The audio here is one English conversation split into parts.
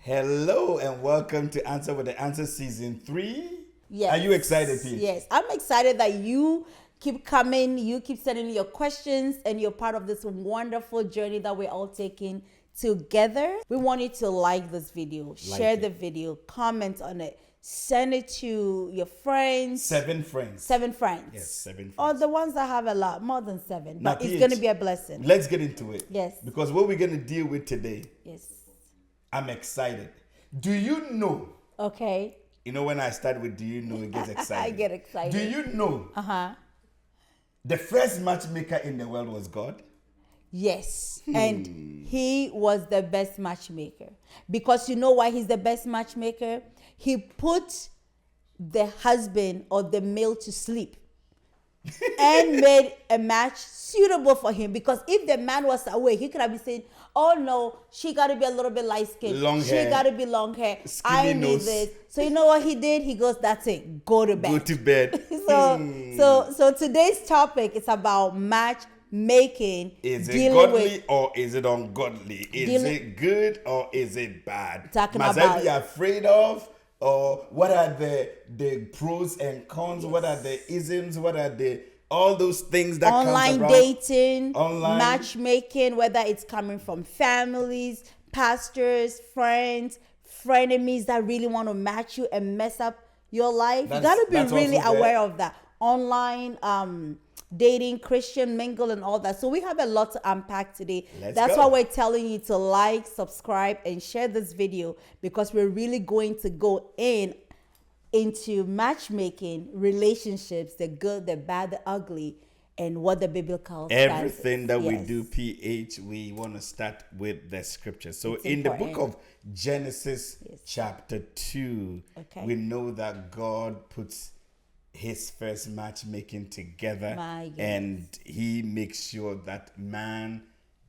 Hello and welcome to Answer with the Ansah Season 3. Yes. Are you excited, Pete? Yes. I'm excited that you keep coming, you keep sending your questions, and you're part of this wonderful journey that we're all taking together. We want you to like this video, share the video, comment on it, send it to your friends. 7 friends. 7 friends. Yes, 7 friends. Or the ones that have a lot, more than 7. Now, But it's Pete, going to be a blessing. Let's get into it. Yes. Because what we're going to deal with today, Yes. I'm excited. Do you know? Okay. You know, when I start with do you know, it gets excited. I get excited. Do you know the first matchmaker in the world was God? Yes. And he was the best matchmaker. Because you know why he's the best matchmaker? He put the husband or the male to sleep and made a match suitable for him. Because if the man was away, he could have been saying, oh no, she got to be a little bit light skinned. Long hair. She got to be long hair. Skinny I need nose. this. So you know what he did? He goes, that's it. Go to bed. Go to bed. So today's topic is about matchmaking. Is it godly or is it ungodly? Is it good or is it bad? Must I be afraid of? Or what are the pros and cons? Yes. What are the isms? What are all those things that online comes around? Dating, online matchmaking, whether it's coming from families, pastors, friends, frenemies that really want to match you and mess up your life. You got to be really aware of that. Online dating, Christian mingle and all that. So we have a lot to unpack today. That's why we're telling you to like, subscribe, and share this video, because we're really going to go into matchmaking, relationships, the good, the bad, the ugly, and what the biblical everything that we do, PH, we want to start with the scripture. So it's in important. The book of Genesis chapter 2, we know that God puts his first matchmaking together, and he makes sure that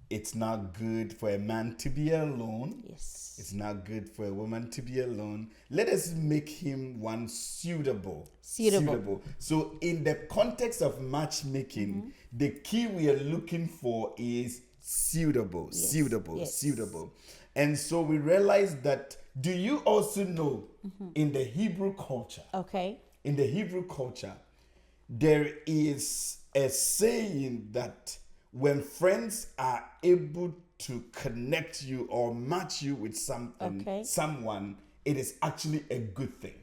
it's not good for a man to be alone. Yes. It's not good for a woman to be alone. Let us make him one suitable. So in the context of matchmaking, the key we are looking for is suitable. And so we realize that, do you also know in the Hebrew culture, in the Hebrew culture, there is a saying that when friends are able to connect you or match you with someone, it is actually a good thing.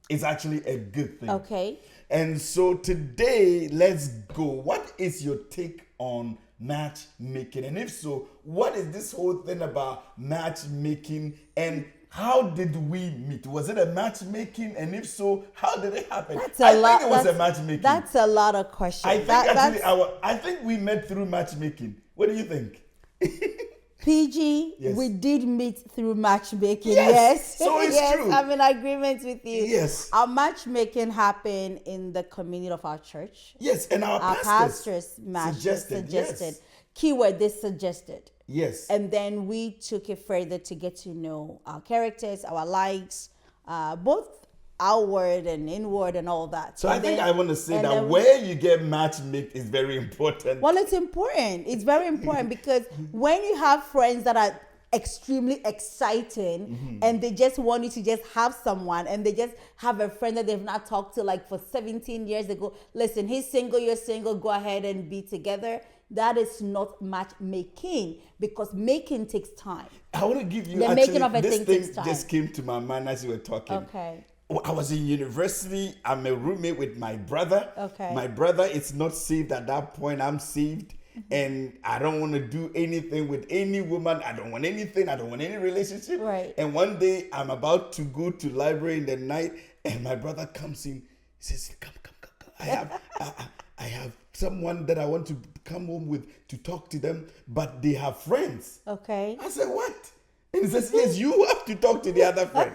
It's actually a good thing. Okay. And so today, let's go. What is your take on matchmaking? And if so, what is this whole thing about matchmaking, and how did we meet? Was it a matchmaking? And if so, how did it happen? I think it was a matchmaking. That's a lot of questions. I think we met through matchmaking. What do you think? PG, we did meet through matchmaking. Yes. So it's true. I'm in agreement with you. Yes. Our matchmaking happened in the community of our church. Yes, and our pastors suggested. Keyword, they suggested. Yes. And then we took it further to get to know our characters, our likes, both outward and inward and all that. So I think I want to say that where you get matchmade is very important. Well, it's important. It's very important because when you have friends that are extremely exciting and they just want you to just have someone, and they just have a friend that they've not talked to like for 17 years, they go, listen, he's single, you're single, go ahead and be together. That is not matchmaking, because making takes time. I want to give you this thing just came to my mind as you were talking. Okay. I was in university. I'm a roommate with my brother. Okay. My brother is not saved at that point. I'm saved. And I don't want to do anything with any woman. I don't want anything. I don't want any relationship. Right. And one day I'm about to go to library in the night, and my brother comes in. He says, come. I have someone that I want to come home with to talk to them, but they have friends. Okay. I said, what? And he says, yes, you have to talk to the other friend.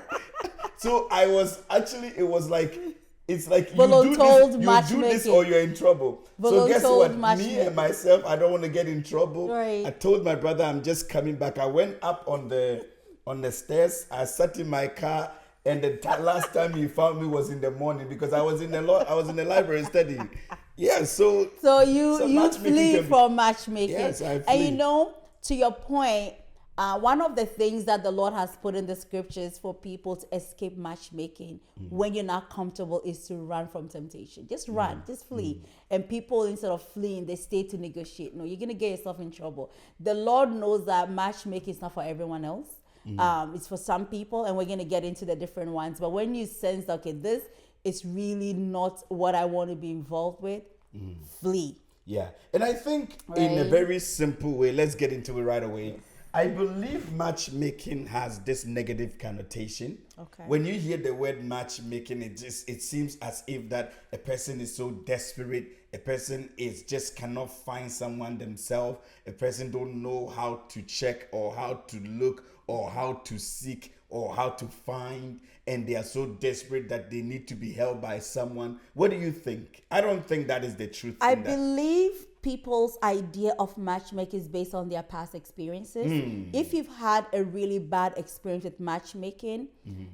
So I was actually, it's like you do this or you're in trouble. So guess what? Me and myself, I don't want to get in trouble. Right. I told my brother I'm just coming back. I went up on the stairs. I sat in my car, and the last time he found me was in the morning, because I was in the library studying. Yeah, so you flee from matchmaking. Yes, I flee. And you know, to your point, One of the things that the Lord has put in the scriptures for people to escape matchmaking when you're not comfortable is to run from temptation. Just run, just flee. And people, instead of fleeing, they stay to negotiate. No, you're going to get yourself in trouble. The Lord knows that matchmaking is not for everyone else. It's for some people, and we're going to get into the different ones. But when you sense, okay, this is really not what I want to be involved with, flee. Yeah. And I think in a very simple way, let's get into it right away. I believe matchmaking has this negative connotation. Okay. When you hear the word matchmaking, it seems as if that a person is so desperate, a person is just cannot find someone themselves, a person don't know how to check or how to look or how to seek or how to find, and they are so desperate that they need to be held by someone. What do you think? I don't think that is the truth. I believe people's idea of matchmaking is based on their past experiences. If you've had a really bad experience with matchmaking,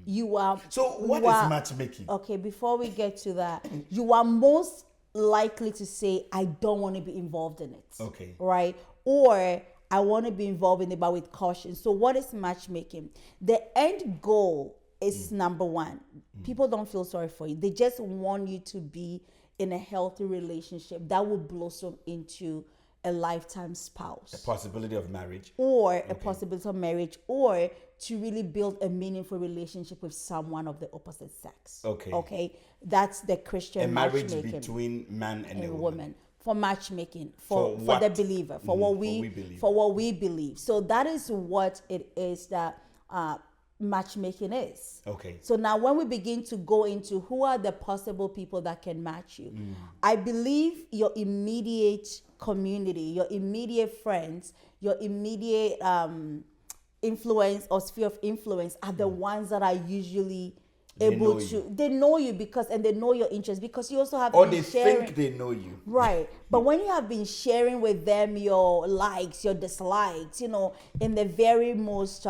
you are... So what is matchmaking? Okay, before we get to that, you are most likely to say, I don't want to be involved in it. Okay. Right? Or I want to be involved in it, but with caution. So what is matchmaking? The end goal is number one. People don't feel sorry for you. They just want you to be in a healthy relationship that will blossom into a lifetime spouse. A possibility of marriage. Or a possibility of marriage, or to really build a meaningful relationship with someone of the opposite sex. Okay. Okay. That's the Christian marriage matchmaking. Between man and a woman. For matchmaking, for the believer, for what we believe. So that is what it is that matchmaking is. Okay. So now when we begin to go into who are the possible people that can match you, I believe your immediate community, your immediate friends, your immediate influence or sphere of influence are the ones that are usually able to, they know you because, and they know your interests because you also have or been they sharing, think they know you. Right. But when you have been sharing with them your likes, your dislikes, in the very most,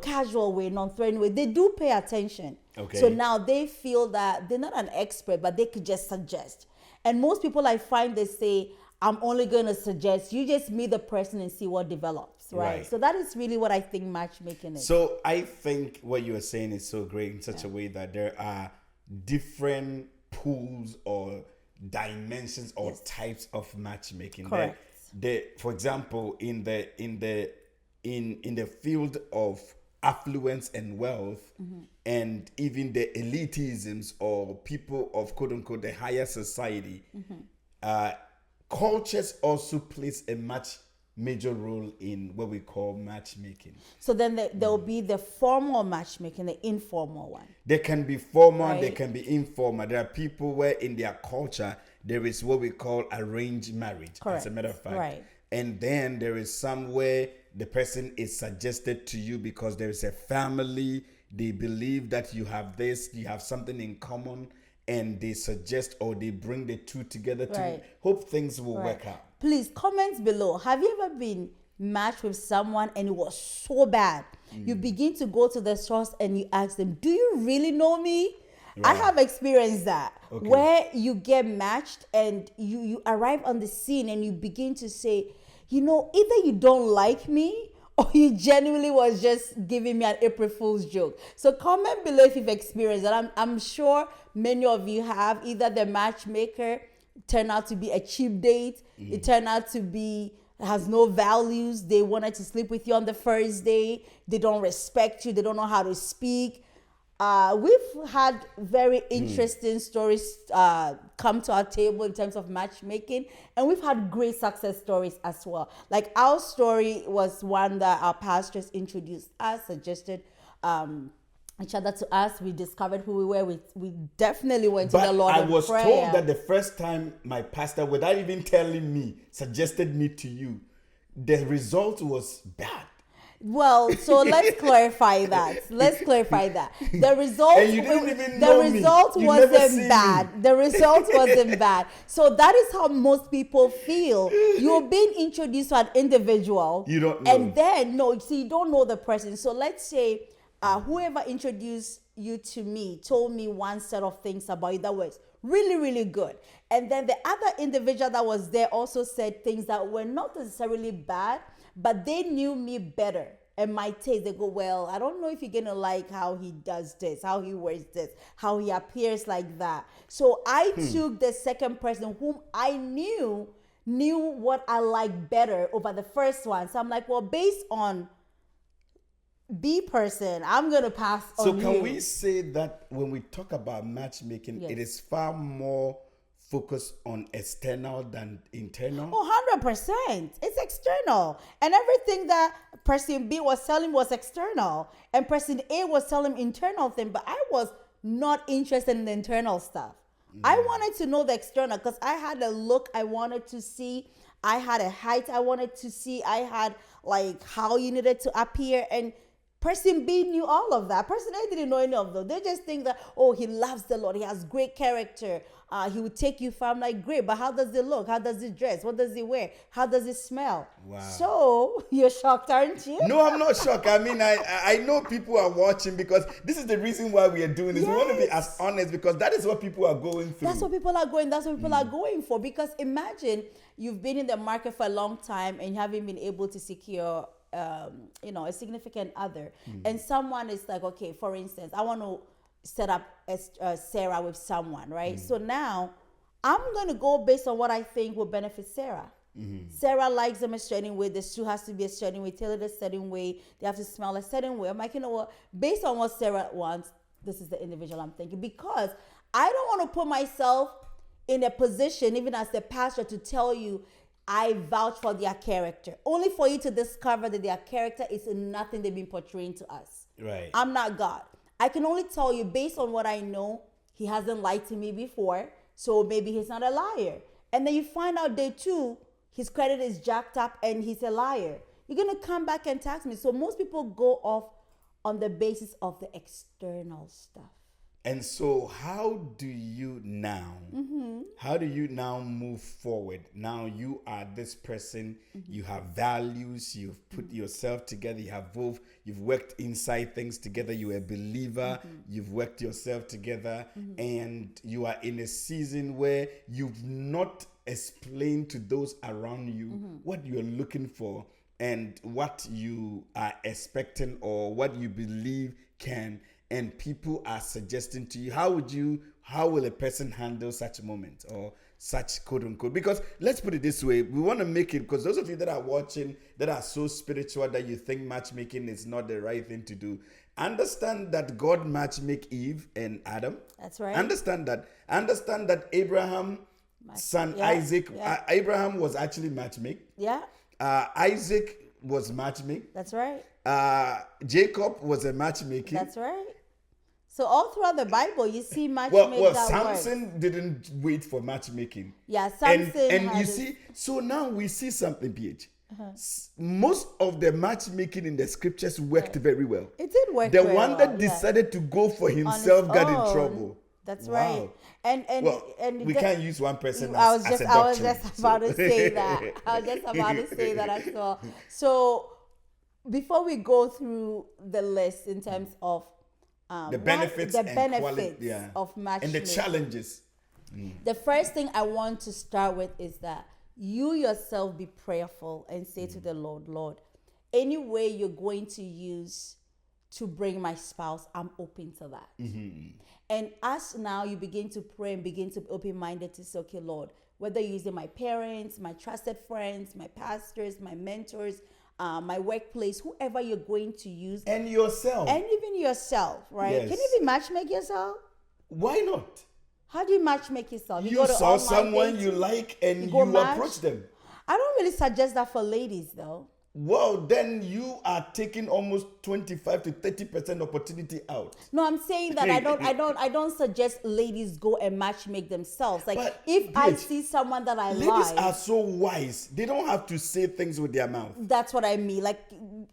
casual way, non-threatening way, they do pay attention. Okay. So now they feel that they're not an expert, but they could just suggest. And most people I find, they say, I'm only going to suggest. You just meet the person and see what develops, right? So that is really what I think matchmaking is. So I think what you are saying is so great in such a way that there are different pools or dimensions or types of matchmaking. Correct. For example, in the field of affluence and wealth, and even the elitisms or people of quote unquote the higher society, cultures also plays a much major role in what we call matchmaking. So then there will be the formal matchmaking, the informal one. There can be formal, there can be informal. There are people where in their culture there is what we call arranged marriage, as a matter of fact. Right. And then there is some where the person is suggested to you because there is a family, they believe that you have this, you have something in common, and they suggest or they bring the two together to hope things will work out. Please comment below. Have you ever been matched with someone and it was so bad? You begin to go to the source and you ask them, do you really know me? I have experienced that, where you get matched and you arrive on the scene and you begin to say, either you don't like me or you genuinely was just giving me an April Fool's joke. So comment below if you've experienced that. I'm sure many of you have. Either the matchmaker turned out to be a cheap date, it turned out to be has no values, they wanted to sleep with you on the first day, they don't respect you, they don't know how to speak. We've had very interesting stories come to our table in terms of matchmaking, and we've had great success stories as well. Like our story was one that our pastors introduced us, suggested each other to us. We discovered who we were. We definitely went to the Lord in prayer. I was told that the first time my pastor, without even telling me, suggested me to you, the result was bad. Well, so let's clarify that. The result, and you didn't even know me. Wasn't bad. The result wasn't bad. So that is how most people feel. You're being introduced to an individual. You don't know. And then, you don't know the person. So let's say whoever introduced you to me told me one set of things about you that was really, really good. And then the other individual that was there also said things that were not necessarily bad, but they knew me better and my taste. They go, well, I don't know if you're gonna like how he does this, how he wears this, how he appears like that. So I took the second person whom I knew what I like better over the first one. So I'm like, well, based on B person, I'm gonna pass on you. So can we say that when we talk about matchmaking, it is far more focused on external than internal? 100%. It's external. And everything that person B was telling was external. And person A was telling internal thing, but I was not interested in the internal stuff. I wanted to know the external because I had a look I wanted to see. I had a height I wanted to see. I had like how you needed to appear. And person B knew all of that. Person A didn't know any of those. They just think that, oh, he loves the Lord. He has great character. He would take you far. I'm like, great, but how does he look? How does he dress? What does he wear? How does he smell? Wow. So you're shocked, aren't you? No, I'm not shocked. I mean, I know people are watching because this is the reason why we are doing this. We want to be as honest because that is what people are going through. That's what people are going. That's what people are going for. Because imagine you've been in the market for a long time and you haven't been able to secure a significant other, and someone is like, okay, for instance, I want to set up Sarah with someone, right? So now I'm going to go based on what I think will benefit Sarah. Sarah likes them a certain way. The shoe has to be a certain way, tailored a certain way. They have to smell a certain way. I'm like, you know what? Based on what Sarah wants, this is the individual I'm thinking, because I don't want to put myself in a position, even as the pastor, to tell you I vouch for their character, only for you to discover that their character is nothing they've been portraying to us. Right. I'm not God. I can only tell you based on what I know. He hasn't lied to me before, so maybe he's not a liar. And then you find out day two, his credit is jacked up and he's a liar. You're going to come back and tax me. So most people go off on the basis of the external stuff. And so how do you now move forward? Now you are this person, you have values, you've put yourself together, you've worked inside things together, you're a believer, you've worked yourself together, and you are in a season where you've not explained to those around you what you're looking for and what you are expecting or what you believe can, and people are suggesting to you, how will a person handle such a moment or such quote unquote? Because let's put it this way, we want to make it, because those of you that are watching that are so spiritual that you think matchmaking is not the right thing to do, understand that God matchmake Eve and Adam. That's right. Understand that Abraham, son Isaac, Abraham was actually matchmake. Yeah. Isaac was matchmake. That's right. Jacob was a matchmaking. That's right. So all throughout the Bible, you see matchmaking. Well, Samson didn't wait for matchmaking. Yeah, Samson. And you see, so now we see something, PH. Most of the matchmaking in the scriptures worked very well. It did work. The one that decided to go for himself got in trouble. That's right. And we can't use one person I was just about to say that. I was just about to say that as well. So before we go through the list in terms of the benefits of matchmaking and the challenges, the first thing I want to start with is that you yourself be prayerful and say to the Lord, any way you're going to use to bring my spouse, I'm open to that. And as now you begin to pray and begin to be open-minded to say, okay, Lord, whether you're using my parents, my trusted friends, my pastors, my mentors, my workplace, whoever you're going to use. And yourself. And even yourself, right? Yes. Can you be matchmake yourself? Why not? How do you matchmake yourself? You saw someone you like and you approach them. I don't really suggest that for ladies, though. Well, then you are taking almost 25 to 30% opportunity out. No, I'm saying that I don't suggest ladies go and matchmake themselves. Like, but if I see someone that I like. Ladies are so wise. They don't have to say things with their mouth. That's what I mean. Like,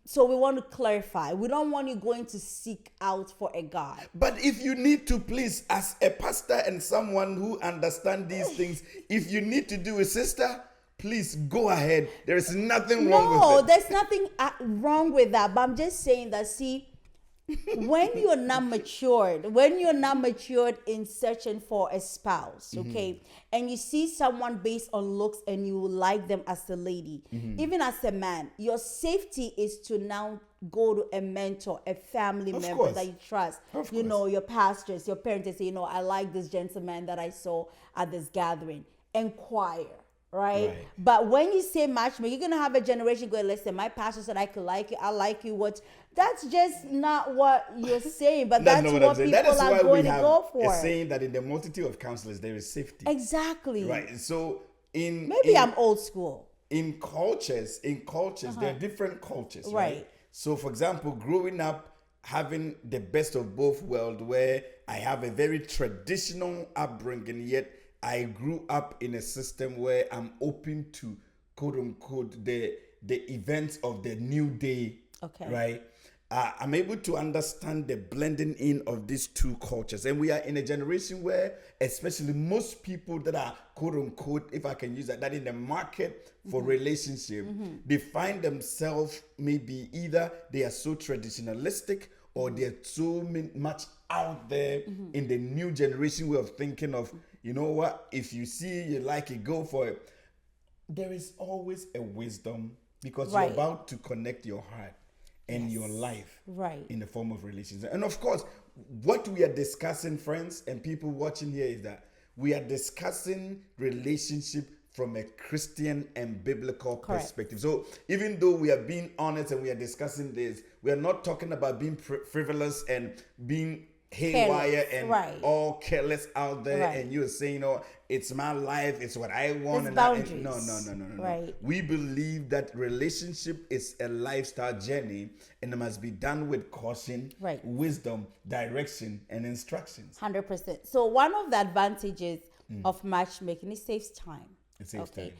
so we want to clarify. We don't want you going to seek out for a guy. But if you need to, please, as a pastor and someone who understands these things, if you need to do a sister, please go ahead. There is nothing wrong with it. No, there's nothing wrong with that. But I'm just saying that, see, when you're not matured in searching for a spouse, okay, and you see someone based on looks and you like them as a lady, even as a man, your safety is to now go to a mentor, a family member that you trust, your pastors, your parents, and say, I like this gentleman that I saw at this gathering. Inquire. Right? But when you say matchmaking, you're gonna have a generation going, listen, my pastor said I could like you, I like you. That's just not what you're saying, but that's what people are going to go for. It's saying that in the multitude of counselors there is safety. Exactly. Right. So I'm old school. In cultures, there are different cultures, right? So for example, growing up having the best of both worlds, where I have a very traditional upbringing, yet I grew up in a system where I'm open to, quote unquote, the events of the new day. Okay. Right. I'm able to understand the blending in of these two cultures. And we are in a generation where, especially most people that are, quote unquote, if I can use that in the market for relationship, they find themselves maybe either they are so traditionalistic or they're so much out there in the new generation way of thinking of, you know what, if you see you like it, go for it. There is always a wisdom because you're about to connect your heart and your life in the form of relationship. And of course, what we are discussing, friends and people watching here, is that we are discussing relationship from a Christian and biblical perspective. So even though we are being honest and we are discussing this, we are not talking about being frivolous and being haywire and all careless out there, and you're saying, it's my life, it's what I want. There's boundaries. No. We believe that relationship is a lifestyle journey and it must be done with caution, wisdom, direction, and instructions. 100%. So one of the advantages of matchmaking, it saves time. It saves time.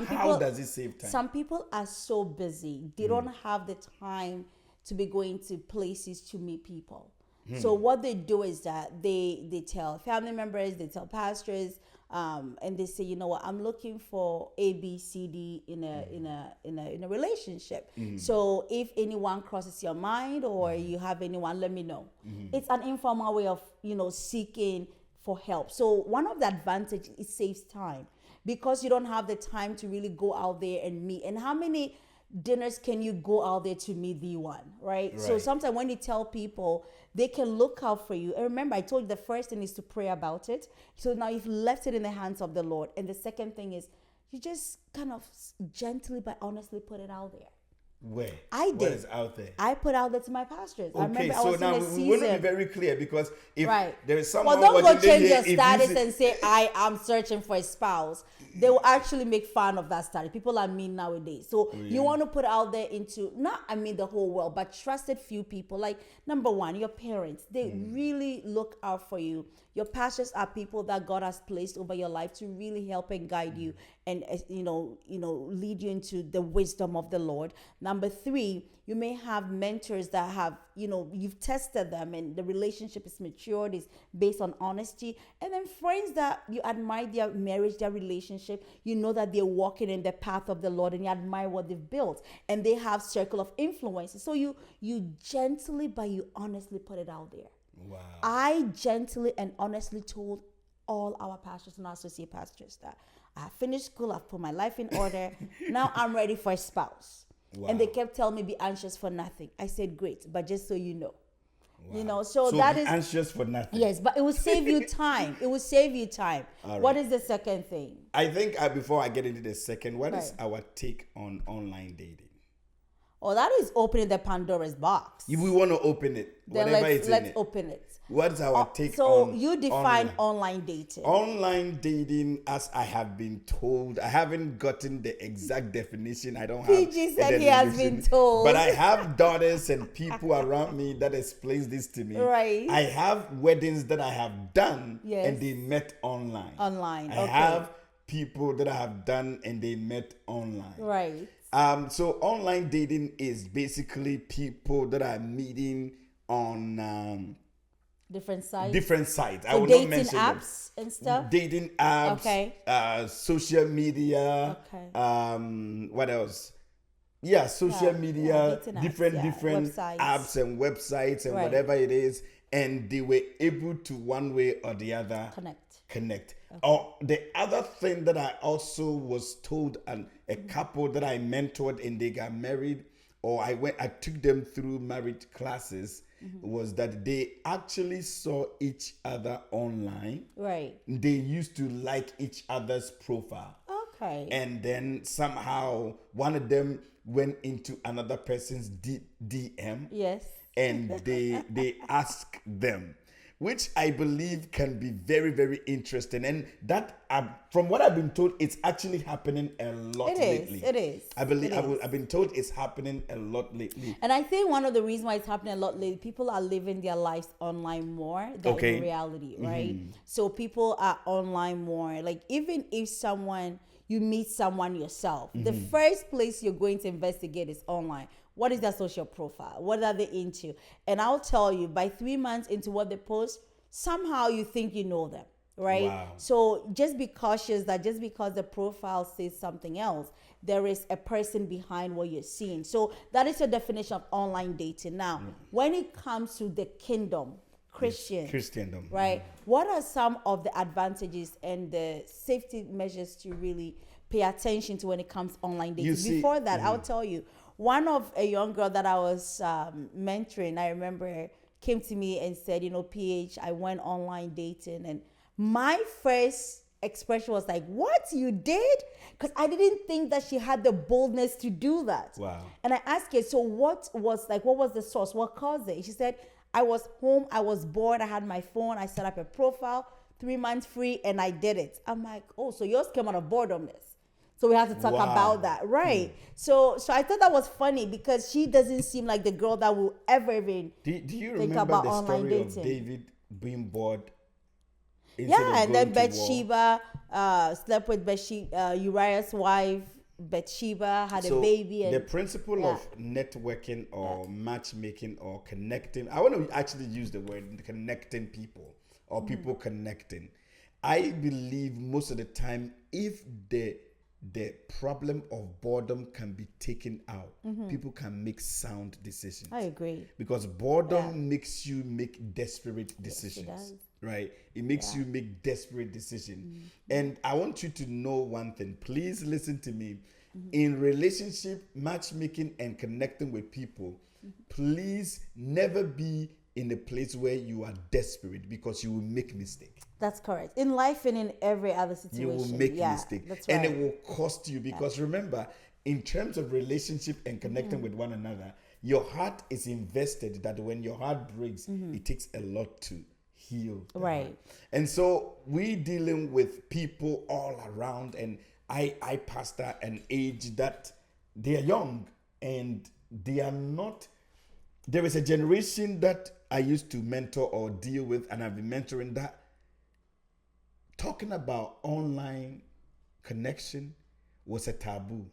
How does it save time? Some people are so busy, they don't have the time to be going to places to meet people. So what they do is that they tell family members, they tell pastors, and they say, you know what, I'm looking for A, B, C, D in a relationship. So if anyone crosses your mind or you have anyone, let me know. It's an informal way of seeking for help. So one of the advantages, it saves time because you don't have the time to really go out there and meet. And how many dinners can you go out there to meet the one, right? So sometimes when you tell people, they can look out for you. And remember, I told you the first thing is to pray about it. So now you've left it in the hands of the Lord. And the second thing is you just kind of gently but honestly put it out there. Where? I did. What is out there? I put out there to my pastors. Okay, I remember so I was now in a season. we want to be very clear because if there is someone don't go change your here, status and say, I am searching for a spouse. They will actually make fun of that status. People are mean nowadays. So you want to put out there into, the whole world, but trusted few people. Like, number one, your parents. They really look out for you. Your pastors are people that God has placed over your life to really help and guide you and, lead you into the wisdom of the Lord. Number three, you may have mentors that have, you've tested them and the relationship is matured, is based on honesty. And then friends that you admire their marriage, their relationship, you know that they're walking in the path of the Lord and you admire what they've built. And they have circle of influence. So you gently, but you honestly put it out there. Wow. I gently and honestly told all our pastors and our associate pastors that I have finished school, I've put my life in order. Now I'm ready for a spouse. Wow. And they kept telling me, be anxious for nothing. I said, great, but just so you know. Wow. So that is anxious for nothing. Yes, but it will save you time. It will save you time. Right. What is the second thing? I think before I get into the second, what is our take on online dating? Oh, that is opening the Pandora's box. If we want to open it, then let's open it. What's our take on? So you define online dating. Online dating, as I have been told, I haven't gotten the exact definition. I don't have. PG said he has been told. But I have daughters and people around me that explains this to me. Right. I have weddings that I have done and they met online. Online. I have people that I have done and they met online. Right. So online dating is basically people that are meeting on different sites. So I will not mention apps them. And stuff. Dating apps. Okay. Social media. Okay. What else? social media, dating apps, different apps and websites and whatever it is, and they were able to one way or the other connect. Okay. Or the other thing that I also was told, a couple that I mentored and they got married, or I took them through marriage classes, was that they actually saw each other online. Right. They used to like each other's profile. Okay. And then somehow one of them went into another person's DM. Yes. And they asked them, which I believe can be very, very interesting. And that, from what I've been told, it's actually happening a lot lately. It is. I've been told it's happening a lot lately. And I think one of the reasons why it's happening a lot lately, people are living their lives online more than in reality, right? So people are online more. Like, even if you meet someone yourself, the first place you're going to investigate is online. What is their social profile? What are they into? And I'll tell you, by 3 months into what they post, somehow you think you know them, right? Wow. So just be cautious that just because the profile says something else, there is a person behind what you're seeing. So that is your definition of online dating. Now, when it comes to the Christendom, right? What are some of the advantages and the safety measures to really pay attention to when it comes to online dating? Before that, I'll tell you, one of a young girl that I was mentoring, I remember, came to me and said, PH, I went online dating. And my first expression was like, what, you did? Because I didn't think that she had the boldness to do that. Wow. And I asked her, so what was the source? What caused it? She said, I was home, I was bored, I had my phone, I set up a profile, 3 months free, and I did it. I'm like, oh, so yours came out of boredomness. So we have to talk about that, right? So I thought that was funny because she doesn't seem like the girl that will ever even do you think remember about the online story dating. Of David being bored? And then Bathsheba slept with Uriah's wife. Bathsheba had a baby. And the principle of networking or matchmaking or connecting, I want to actually use the word connecting people or people connecting. I believe most of the time, if the problem of boredom can be taken out, people can make sound decisions. I agree. Because boredom makes you make desperate decisions. Yes, it does. Right? It makes you make desperate decisions. And I want you to know one thing. Please listen to me. In relationship, matchmaking, and connecting with people, please never be in a place where you are desperate, because you will make mistakes. That's correct. In life and in every other situation. You will make mistakes. That's right. And it will cost you, because remember, in terms of relationship and connecting with one another, your heart is invested that when your heart breaks, it takes a lot to heal. Right. Heart. And so we dealing with people all around, and I pastor an age that they are young and they are not. There is a generation that I used to mentor or deal with, and I've been mentoring, that talking about online connection was a taboo.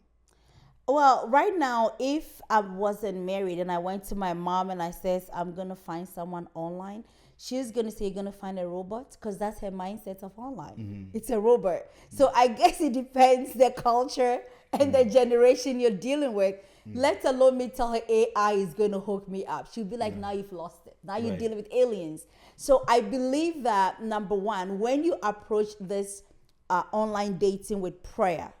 Well, right now, if I wasn't married and I went to my mom and I says, I'm going to find someone online, she's going to say, you're going to find a robot, because that's her mindset of online. It's a robot. So I guess it depends the culture and the generation you're dealing with. Let alone me tell her AI is going to hook me up. She'll be like, now you've lost it. Now you're dealing with aliens. So I believe that, number one, when you approach this online dating with prayer,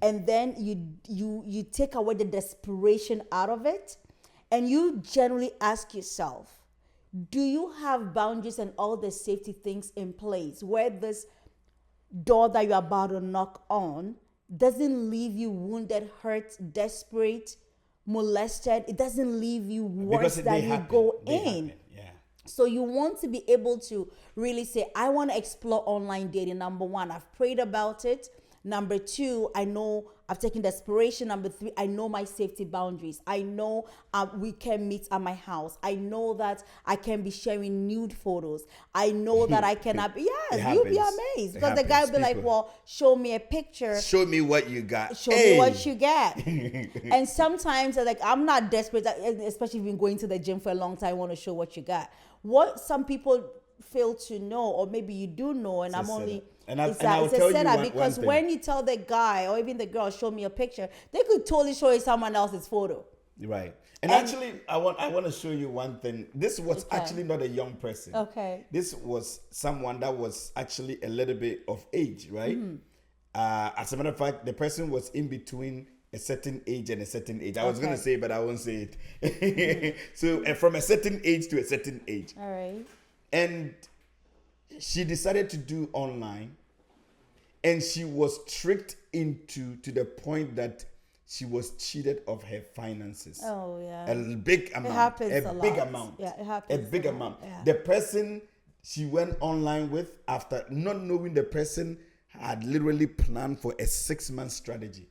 and then you take away the desperation out of it, and you generally ask yourself, do you have boundaries and all the safety things in place where this door that you're about to knock on doesn't leave you wounded, hurt, desperate, molested? It doesn't leave you worse than you go in. So you want to be able to really say, I want to explore online dating. Number one, I've prayed about it. Number two, I know I've taken desperation. Number three, I know my safety boundaries. I know we can meet at my house. I know that I can be sharing nude photos. I know that I cannot be, you'll be amazed. Because the guy will be like, well, show me a picture. Show me what you got. Show me what you got. And sometimes, like, I'm not desperate, especially if you've been going to the gym for a long time, I want to show what you got. What some people fail to know, or maybe you do know, and I'm only And I will tell you one because thing. when you tell the guy or even the girl, show me a picture, they could totally show you someone else's photo. Right. And actually, I want to show you one thing. This was actually not a young person. Okay. This was someone that was actually a little bit of age, right? As a matter of fact, the person was in between a certain age and a certain age. I was going to say, but I won't say it. So from a certain age to a certain age. All right. And she decided to do online, and she was tricked into to the point that she was cheated of her finances. Oh yeah. A big amount. It happens a big lot. amount. Yeah, it happens. A big amount. Yeah. The person she went online with, after not knowing the person, had literally planned for a 6-month strategy.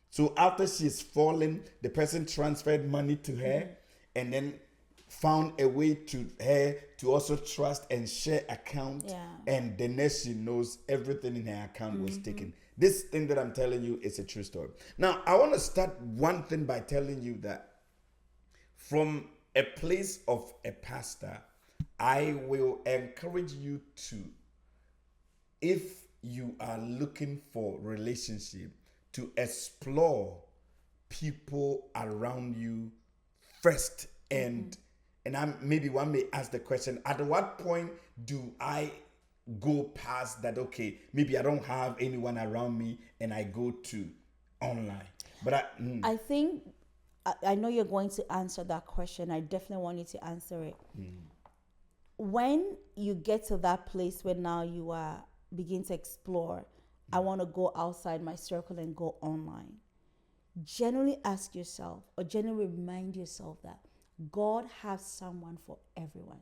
So after she's fallen, the person transferred money to her, and then found a way to her to also trust and share account. Yeah. And the next she knows, everything in her account was taken. This thing that I'm telling you is a true story. Now, I want to start one thing by telling you that from a place of a pastor, I will encourage you to, if you are looking for relationship, to explore people around you first. And maybe one may ask the question, at what point do I go past that? Okay, maybe I don't have anyone around me and I go to online. But I think I know you're going to answer that question. I definitely want you to answer it. When you get to that place where now you are begin to explore, I want to go outside my circle and go online. Generally ask yourself, or generally remind yourself that God has someone for everyone.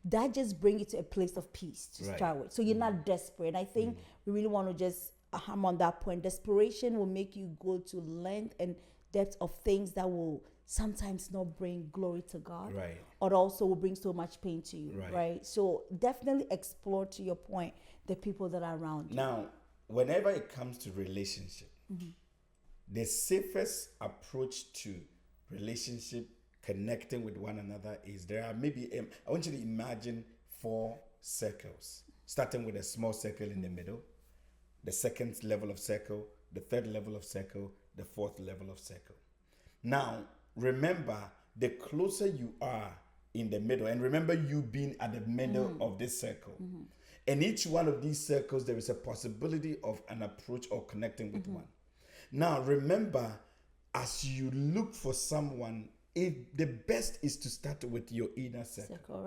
That just brings you to a place of peace to start with. So you're not desperate. And I think we really want to just hammer on that point. Desperation will make you go to length and depth of things that will sometimes not bring glory to God. Right. Or also will bring so much pain to you. Right. So definitely explore, to your point, the people that are around you. Now, whenever it comes to relationship, the safest approach to relationship, connecting with one another, is there are maybe, I want you to imagine 4 circles, starting with a small circle in the middle, the second level of circle, the third level of circle, the fourth level of circle. Now, remember, the closer you are in the middle, and remember you being at the middle of this circle, and each one of these circles, there is a possibility of an approach or connecting with one. Now, remember, as you look for someone, the best is to start with your inner circle.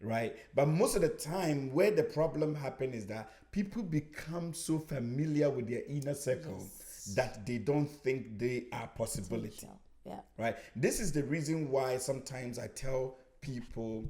Right? But most of the time, where the problem happens is that people become so familiar with their inner circle that they don't think they are possibility. Right? This is the reason why sometimes I tell people,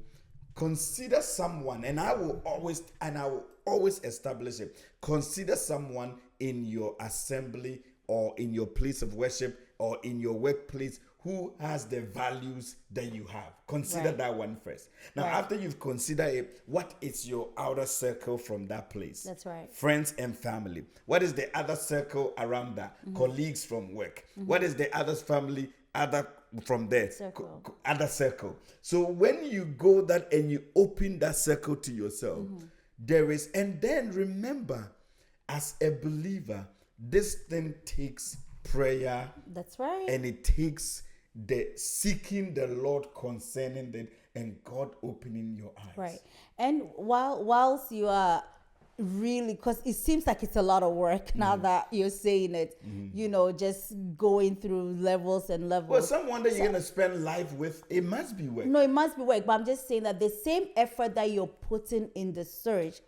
consider someone, and I will always establish it. Consider someone in your assembly or in your place of worship or in your workplace who has the values that you have. Consider that one first. Now, after you've considered it, what is your outer circle from that place? That's right. Friends and family. What is the other circle around that? Colleagues from work. What is the other family, other from there? Other circle. So when you go that and you open that circle to yourself, there is, and then remember, as a believer, this thing takes prayer. That's right. And it takes the seeking the Lord concerning it and God opening your eyes. Right. And whilst you are really, because it seems like it's a lot of work now that you're saying it, just going through levels and levels. Well, someone that you're going to spend life with, it must be work. No, it must be work. But I'm just saying that the same effort that you're putting in the search,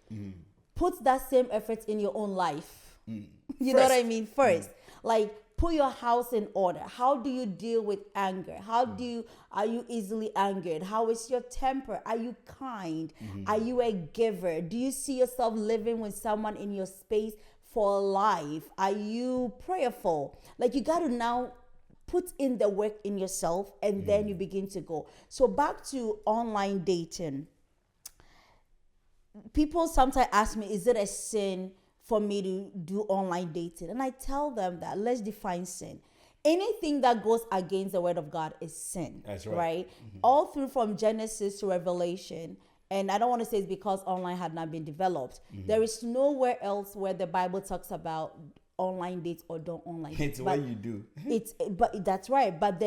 put that same effort in your own life. You know what I mean? First, like, put your house in order. How do you deal with anger? Are you easily angered? How is your temper? Are you kind? Are you a giver? Do you see yourself living with someone in your space for life? Are you prayerful? Like, you got to now put in the work in yourself, and then you begin to go. So back to online dating. People sometimes ask me, is it a sin for me to do online dating? And I tell them that let's define sin. Anything that goes against the word of God is sin. That's right. Right? All through from Genesis to Revelation, And I don't want to say it's because online had not been developed. There is nowhere else where the Bible talks about online dates or don't online dates. It's what you do. But that's right. But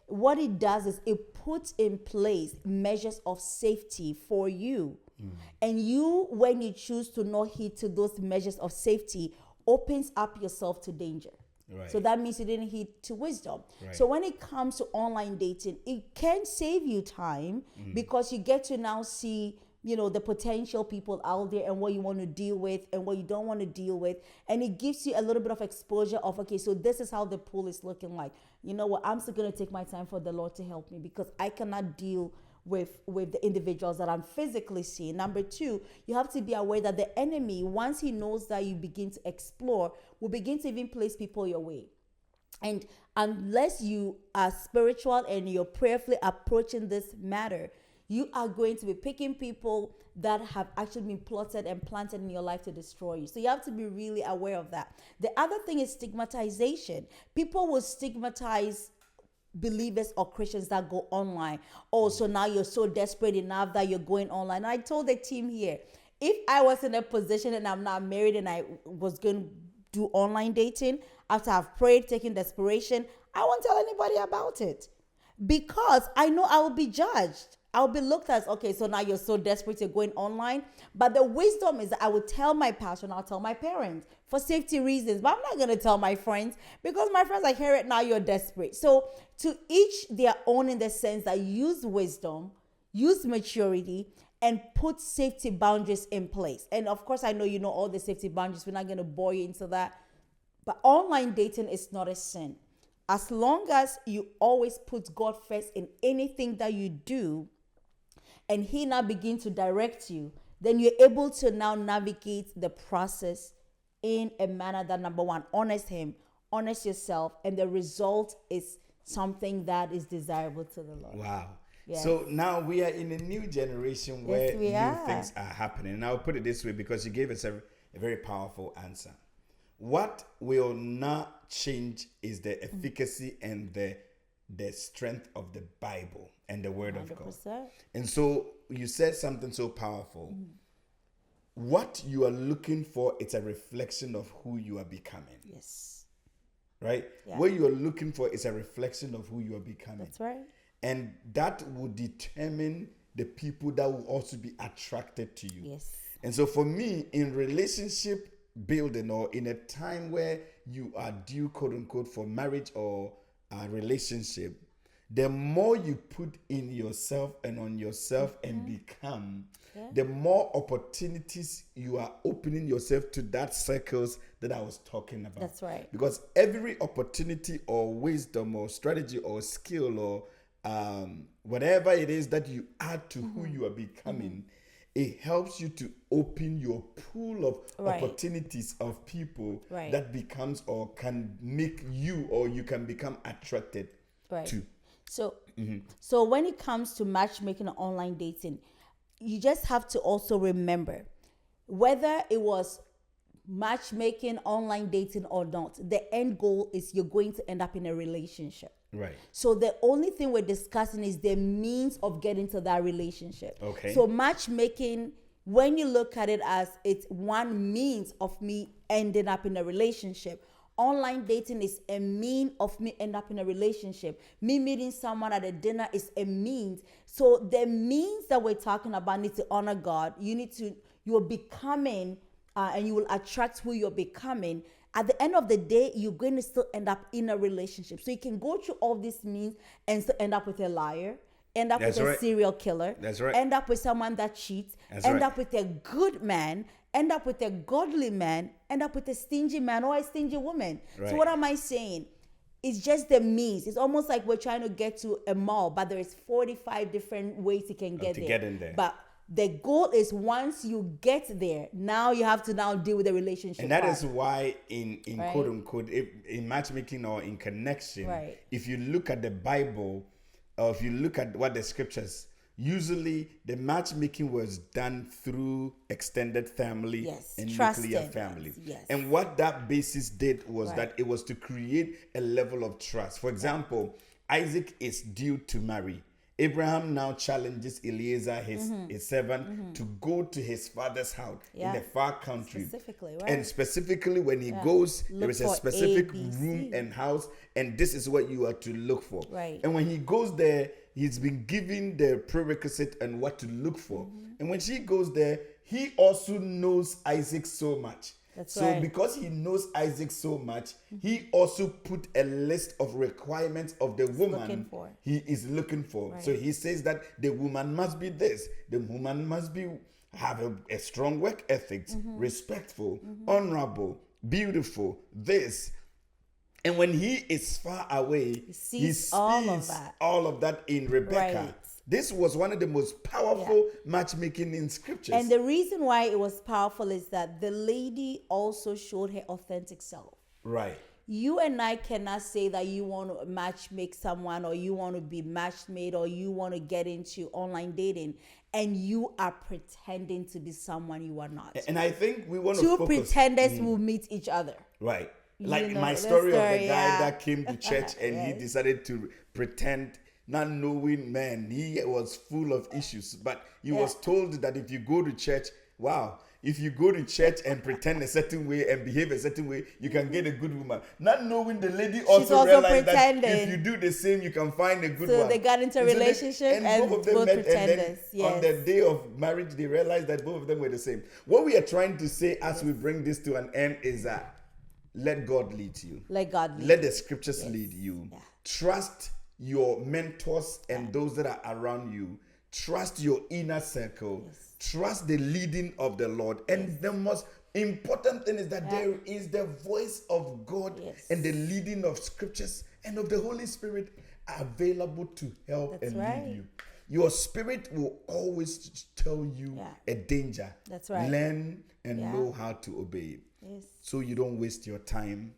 what it does is it puts in place measures of safety for you. And you, when you choose to not heed to those measures of safety, opens up yourself to danger. Right. So that means you didn't heed to wisdom. Right. So when it comes to online dating, it can save you time because you get to now see, the potential people out there and what you want to deal with and what you don't want to deal with. And it gives you a little bit of exposure of, okay, so this is how the pool is looking like. You know what? I'm still going to take my time for the Lord to help me because I cannot deal with the individuals that I'm physically seeing. Number two, you have to be aware that the enemy, once he knows that you begin to explore, will begin to even place people your way. And unless you are spiritual and you're prayerfully approaching this matter, you are going to be picking people that have actually been plotted and planted in your life to destroy you. So you have to be really aware of that. The other thing is stigmatization. People will stigmatize believers or Christians that go online. Oh, so now you're so desperate enough that you're going online. And I told the team here, if I was in a position and I'm not married and I was going to do online dating, after I've prayed, taken desperation, I won't tell anybody about it because I know I will be judged. I'll be looked at as, okay, so now you're so desperate, you're going online. But the wisdom is that I will tell my pastor and I'll tell my parents for safety reasons. But I'm not going to tell my friends because my friends are hear it now, you're desperate. So to each their own in the sense that use wisdom, use maturity, and put safety boundaries in place. And of course, I know you know all the safety boundaries. We're not going to bore you into that. But online dating is not a sin. As long as you always put God first in anything that you do, and he now begins to direct you, then you're able to now navigate the process in a manner that, number one, honors him, honors yourself, and the result is something that is desirable to the Lord. Wow. Yes. So now we are in a new generation where new things are happening. And I'll put it this way because you gave us a very powerful answer. What will not change is the efficacy and the strength of the Bible and the Word 100%. Of God. And so you said something so powerful. What you are looking for, it's a reflection of who you are becoming. Yes. Right? Yeah. What you are looking for is a reflection of who you are becoming. That's right. And that will determine the people that will also be attracted to you. Yes. And so for me, in relationship building or in a time where you are due, quote unquote, for marriage or a relationship, the more you put in yourself and on yourself and become, the more opportunities you are opening yourself to that circles that I was talking about. That's right. Because every opportunity or wisdom or strategy or skill or whatever it is that you add to who you are becoming, it helps you to open your pool of opportunities of people that becomes or can make you or you can become attracted to. So, so when it comes to matchmaking and online dating, you just have to also remember whether it was matchmaking, online dating or not, the end goal is you're going to end up in a relationship. Right. So the only thing we're discussing is the means of getting to that relationship. Okay. So matchmaking, when you look at it as it's one means of me ending up in a relationship, online dating is a mean of me end up in a relationship. Me meeting someone at a dinner is a means. So the means that we're talking about need to honor God. You are becoming and you will attract who you're becoming. At the end of the day, you're going to still end up in a relationship. So you can go through all these means and still end up with a liar, end up with a serial killer, end up with someone that cheats, end up with a good man, end up with a godly man, end up with a stingy man or a stingy woman. So what am I saying? It's just the means. It's almost like we're trying to get to a mall, but there is 45 different ways you can get there. Get in there. But the goal is once you get there, now you have to now deal with the relationship. And that is why in quote unquote, in matchmaking or in connection, if you look at the Bible, or if you look at what the scriptures, usually the matchmaking was done through extended family and nuclear family. Yes. And what that basis did was that it was to create a level of trust. For example, Isaac is due to marry. Abraham now challenges Eliezer, his servant, to go to his father's house in a far country. Specifically, right? And specifically, when he goes, there is a specific room and house, and this is what you are to look for. Right. And when he goes there, he's been given the prerequisite and what to look for. And when she goes there, he also knows Isaac so much. That's right. Because he knows Isaac so much, he also put a list of requirements of the woman he is looking for. Right. So he says that the woman must be this. The woman must have a strong work ethic, respectful, honorable, beautiful, this. And when he is far away, he sees all of that in Rebecca. Right. This was one of the most powerful matchmaking in scriptures. And the reason why it was powerful is that the lady also showed her authentic self. Right. You and I cannot say that you want to matchmake someone, or you want to be matchmade, or you want to get into online dating, and you are pretending to be someone you are not. And I think we want to Two focus. pretenders will meet each other. Right. Like my story of the guy that came to church and he decided to pretend, not knowing, man, he was full of issues. But he was told that if you go to church, if you go to church and pretend a certain way and behave a certain way, you can get a good woman. Not knowing the lady also realized pretending. That if you do the same, you can find a good one. So they got into a relationship and both of them met, pretenders. And then on the day of marriage, they realized that both of them were the same. What we are trying to say as we bring this to an end is that let God lead you. Let God lead. Let the scriptures lead you. Yeah. Trust your mentors and those that are around you. Trust your inner circle. Yes. Trust the leading of the Lord. And the most important thing is that there is the voice of God and the leading of scriptures and of the Holy Spirit available to help lead you. Your spirit will always tell you a danger. That's right. Learn and know how to obey it. Yes. So you don't waste your time.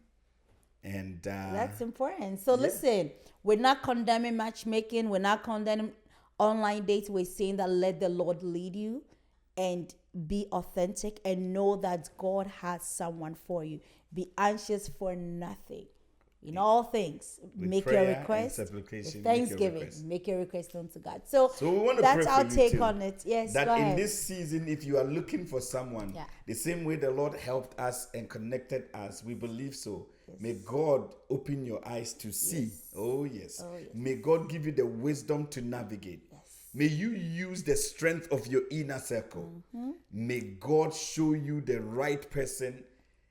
And that's important. So listen, we're not condemning matchmaking. We're not condemning online dates. We're saying that let the Lord lead you and be authentic and know that God has someone for you. Be anxious for nothing. In all things, make your request. With thanksgiving, make your request unto God. So we want to that's pray our for you take too, on it. Yes, that in this season, if you are looking for someone, the same way the Lord helped us and connected us, we believe so. Yes. May God open your eyes to see. Yes. Oh, yes. May God give you the wisdom to navigate. Yes. May you use the strength of your inner circle. May God show you the right person,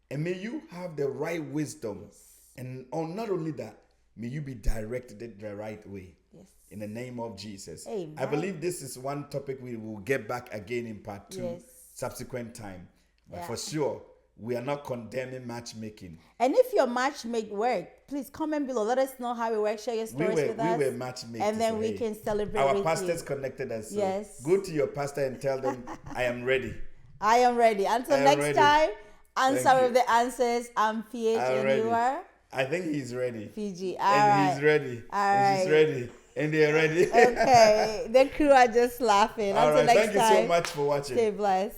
and may you have the right wisdom. Yes. And not only that, may you be directed the right way. Yes. In the name of Jesus. Amen. I believe this is one topic we will get back again in part 2, subsequent time. But for sure, we are not condemning matchmaking. And if your matchmake worked, please comment below. Let us know how it works. Share your stories with us. We were matchmakers. And then we can celebrate our with pastors you. Connected us. So go to your pastor and tell them, I am ready. I am ready. Until next time, Ansah with the answers. I'm PH and you are? I think he's ready. PG. He's ready. He's ready. And they're ready. Okay. The crew are just laughing. Until next time. Thank you so much for watching. Stay blessed.